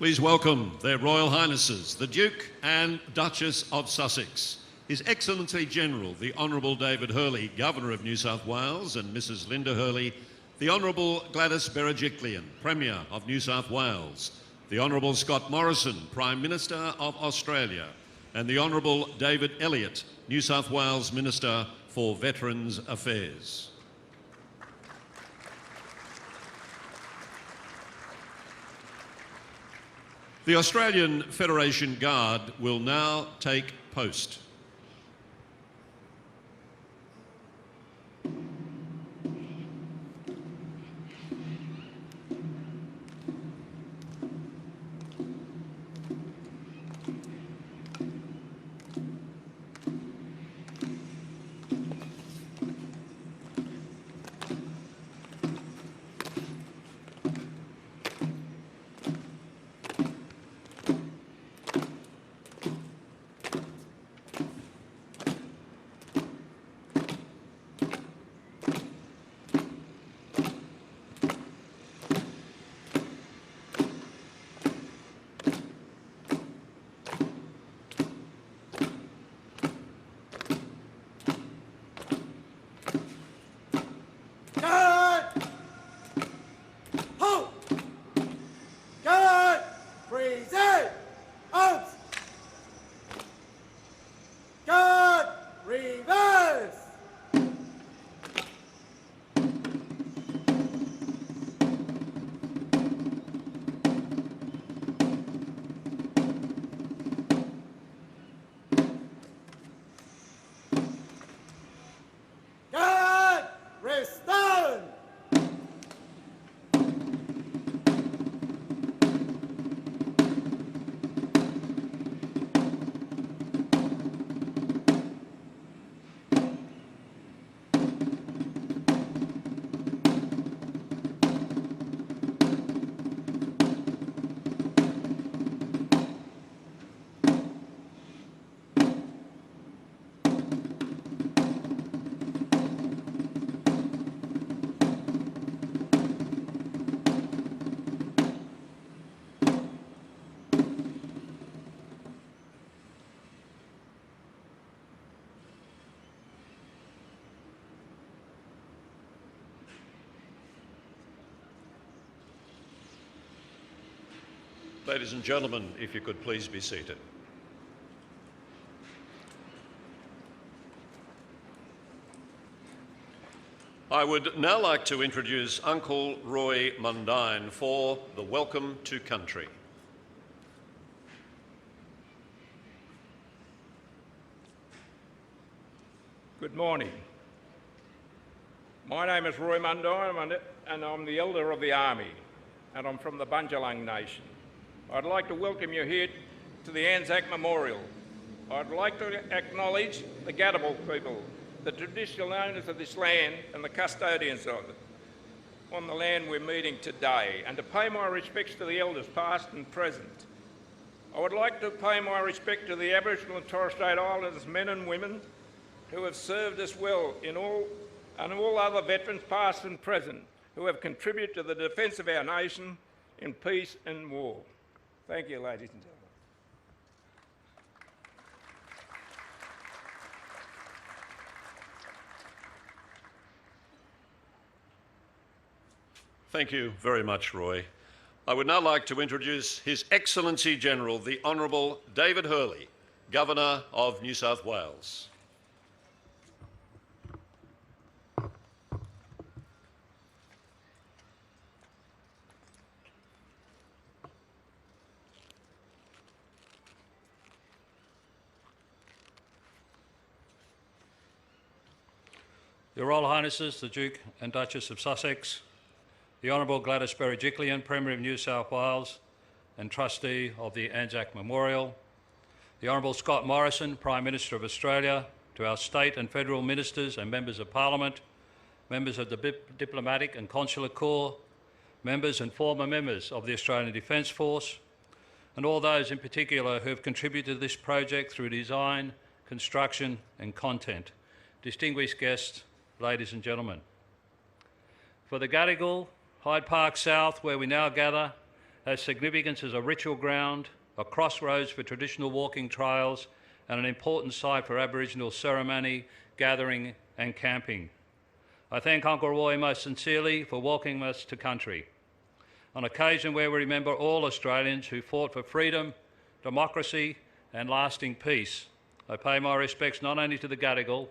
Please welcome their Royal Highnesses, the Duke and Duchess of Sussex, His Excellency General, the Honourable David Hurley, Governor of New South Wales, and Mrs Linda Hurley, the Honourable Gladys Berejiklian, Premier of New South Wales, the Honourable Scott Morrison, Prime Minister of Australia, and the Honourable David Elliott, New South Wales Minister for Veterans Affairs. The Australian Federation Guard will now take post. Ladies and gentlemen, if you could please be seated. I would now like to introduce Uncle Roy Mundine for the Welcome to Country. Good morning. My name is Roy Mundine and I'm the Elder of the Army, and I'm from the Bundjalung Nation. I'd like to welcome you here to the ANZAC Memorial. I'd like to acknowledge the Gadigal people, the traditional owners of this land and the custodians of it, on the land we're meeting today, and to pay my respects to the elders past and present. I would like to pay my respect to the Aboriginal and Torres Strait Islanders men and women who have served us well and all other veterans past and present who have contributed to the defence of our nation in peace and war. Thank you, ladies and gentlemen. Thank you very much, Roy. I would now like to introduce His Excellency General, the Honourable David Hurley, Governor of New South Wales. Your Royal Highnesses, the Duke and Duchess of Sussex, the Honourable Gladys Berejiklian, Premier of New South Wales and Trustee of the ANZAC Memorial, the Honourable Scott Morrison, Prime Minister of Australia, to our state and federal ministers and members of Parliament, members of the Diplomatic and Consular Corps, members and former members of the Australian Defence Force, and all those in particular who have contributed to this project through design, construction and content. Distinguished guests, ladies and gentlemen. For the Gadigal, Hyde Park South, where we now gather, has significance as a ritual ground, a crossroads for traditional walking trails, and an important site for Aboriginal ceremony, gathering and camping. I thank Uncle Roy most sincerely for welcoming us to country. On occasion where we remember all Australians who fought for freedom, democracy and lasting peace, I pay my respects not only to the Gadigal,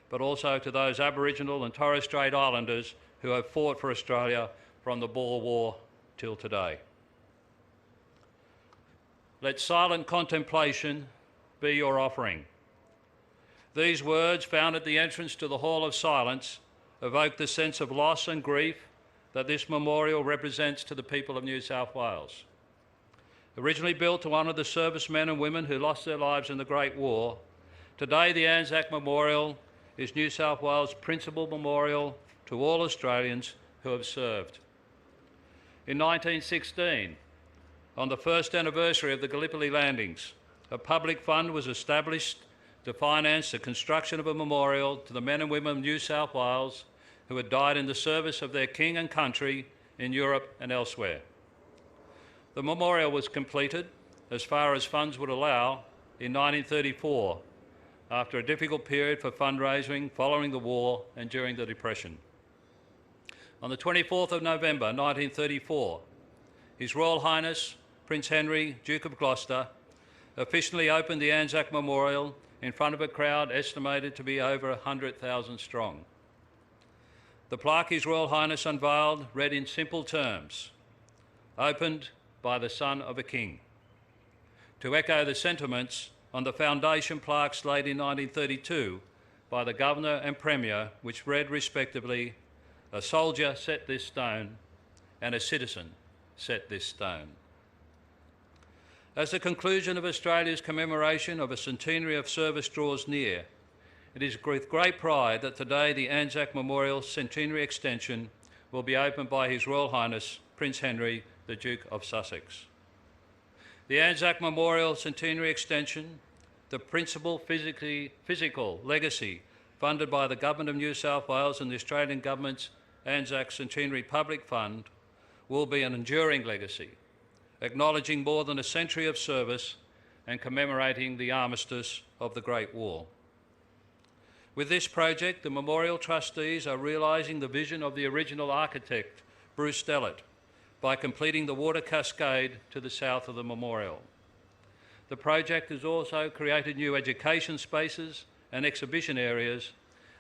but also to those Aboriginal and Torres Strait Islanders who have fought for Australia from the Boer War till today. Let silent contemplation be your offering. These words, found at the entrance to the Hall of Silence, evoke the sense of loss and grief that this memorial represents to the people of New South Wales. Originally built to honour the servicemen and women who lost their lives in the Great War, today the ANZAC Memorial is New South Wales' principal memorial to all Australians who have served. In 1916, on the first anniversary of the Gallipoli landings, a public fund was established to finance the construction of a memorial to the men and women of New South Wales who had died in the service of their king and country in Europe and elsewhere. The memorial was completed, as far as funds would allow, in 1934, after a difficult period for fundraising following the war and during the Depression. On the 24th of November 1934, His Royal Highness Prince Henry, Duke of Gloucester, officially opened the ANZAC Memorial in front of a crowd estimated to be over 100,000 strong. The plaque His Royal Highness unveiled read in simple terms, "Opened by the son of a king," to echo the sentiments on the foundation plaques laid in 1932 by the Governor and Premier, which read respectively, "A soldier set this stone and a citizen set this stone." As the conclusion of Australia's commemoration of a centenary of service draws near, it is with great pride that today the ANZAC Memorial Centenary Extension will be opened by His Royal Highness Prince Henry, the Duke of Sussex. The ANZAC Memorial Centenary Extension, the principal physical legacy funded by the Government of New South Wales and the Australian Government's ANZAC Centenary Public Fund, will be an enduring legacy, acknowledging more than a century of service and commemorating the armistice of the Great War. With this project, the Memorial Trustees are realising the vision of the original architect, Bruce Stellett, by completing the water cascade to the south of the memorial. The project has also created new education spaces and exhibition areas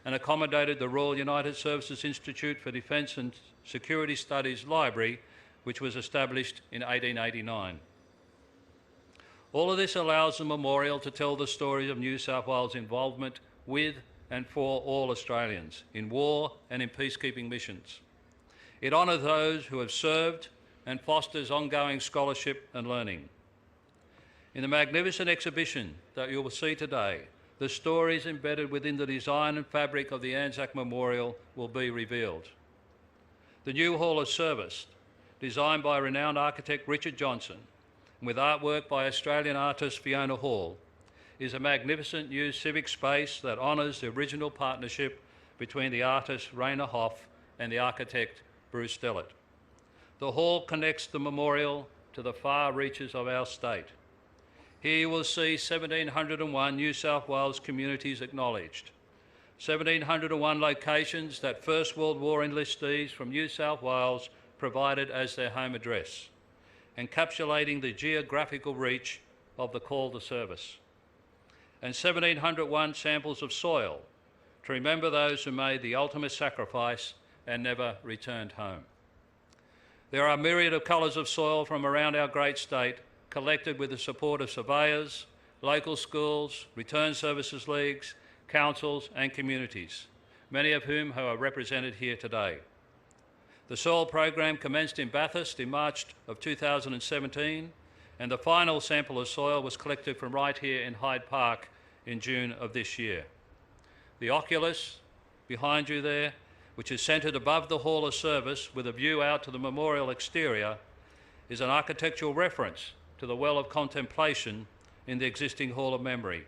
and accommodated the Royal United Services Institute for Defence and Security Studies Library, which was established in 1889. All of this allows the memorial to tell the stories of New South Wales' involvement with and for all Australians in war and in peacekeeping missions. It honours those who have served and fosters ongoing scholarship and learning. In the magnificent exhibition that you will see today, the stories embedded within the design and fabric of the ANZAC Memorial will be revealed. The new Hall of Service, designed by renowned architect Richard Johnson, and with artwork by Australian artist Fiona Hall, is a magnificent new civic space that honours the original partnership between the artist Rainer Hoff and the architect Bruce Stellett. The hall connects the memorial to the far reaches of our state. Here you will see 1,701 New South Wales communities acknowledged, 1,701 locations that First World War enlistees from New South Wales provided as their home address, encapsulating the geographical reach of the call to service, and 1,701 samples of soil to remember those who made the ultimate sacrifice and never returned home. There are a myriad of colours of soil from around our great state, collected with the support of surveyors, local schools, return services leagues, councils and communities, many of whom are represented here today. The soil program commenced in Bathurst in March of 2017, and the final sample of soil was collected from right here in Hyde Park in June of this year. The oculus behind you there, which is centred above the Hall of Service with a view out to the memorial exterior, is an architectural reference to the well of contemplation in the existing Hall of Memory,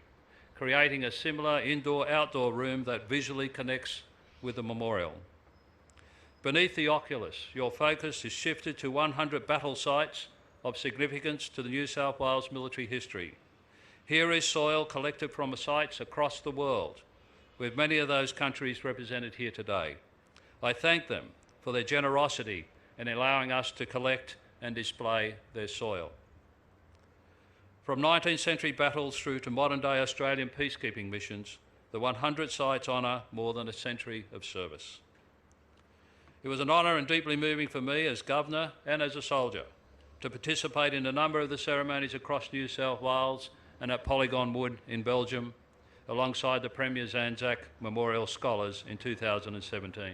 creating a similar indoor-outdoor room that visually connects with the memorial. Beneath the oculus, your focus is shifted to 100 battle sites of significance to the New South Wales military history. Here is soil collected from sites across the world, with many of those countries represented here today. I thank them for their generosity in allowing us to collect and display their soil. From 19th century battles through to modern day Australian peacekeeping missions, the 100 sites honour more than a century of service. It was an honour and deeply moving for me as Governor and as a soldier to participate in a number of the ceremonies across New South Wales and at Polygon Wood in Belgium, alongside the Premier's ANZAC Memorial Scholars in 2017.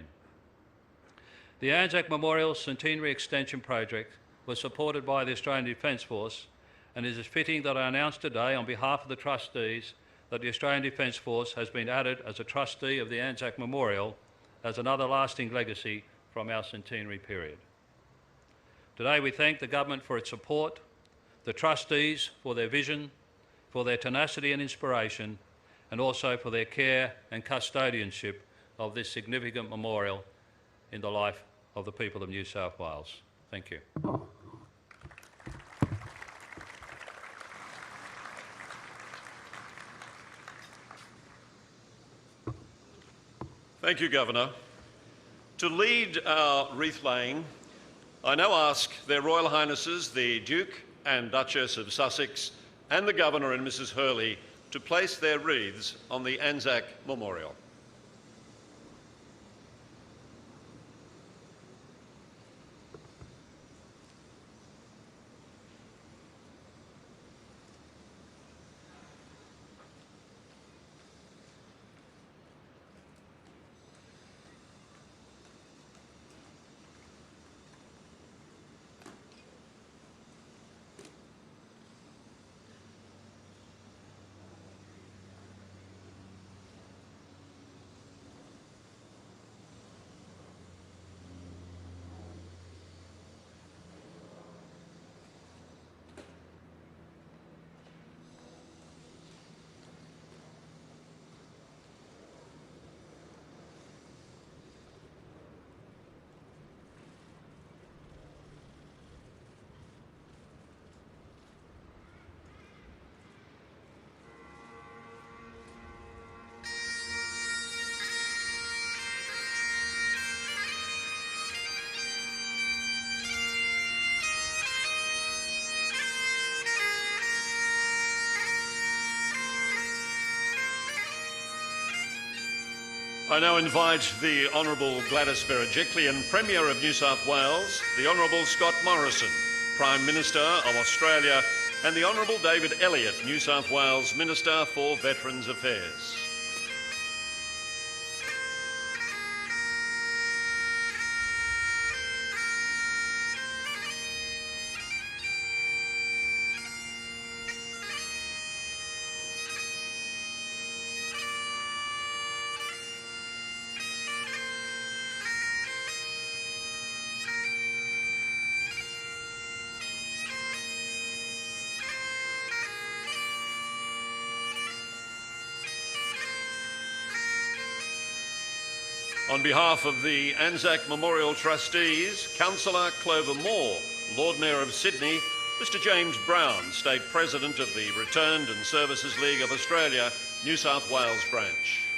The ANZAC Memorial Centenary Extension Project was supported by the Australian Defence Force, and it is fitting that I announce today on behalf of the trustees that the Australian Defence Force has been added as a trustee of the ANZAC Memorial as another lasting legacy from our centenary period. Today we thank the government for its support, the trustees for their vision, for their tenacity and inspiration, and also for their care and custodianship of this significant memorial in the life of the people of New South Wales. Thank you. Thank you, Governor. To lead our wreath laying, I now ask Their Royal Highnesses, the Duke and Duchess of Sussex, and the Governor and Mrs Hurley to place their wreaths on the ANZAC Memorial. I now invite the Honourable Gladys Berejiklian, Premier of New South Wales, the Honourable Scott Morrison, Prime Minister of Australia, and the Honourable David Elliott, New South Wales Minister for Veterans Affairs. On behalf of the ANZAC Memorial Trustees, Councillor Clover Moore, Lord Mayor of Sydney, Mr James Brown, State President of the Returned and Services League of Australia, New South Wales Branch.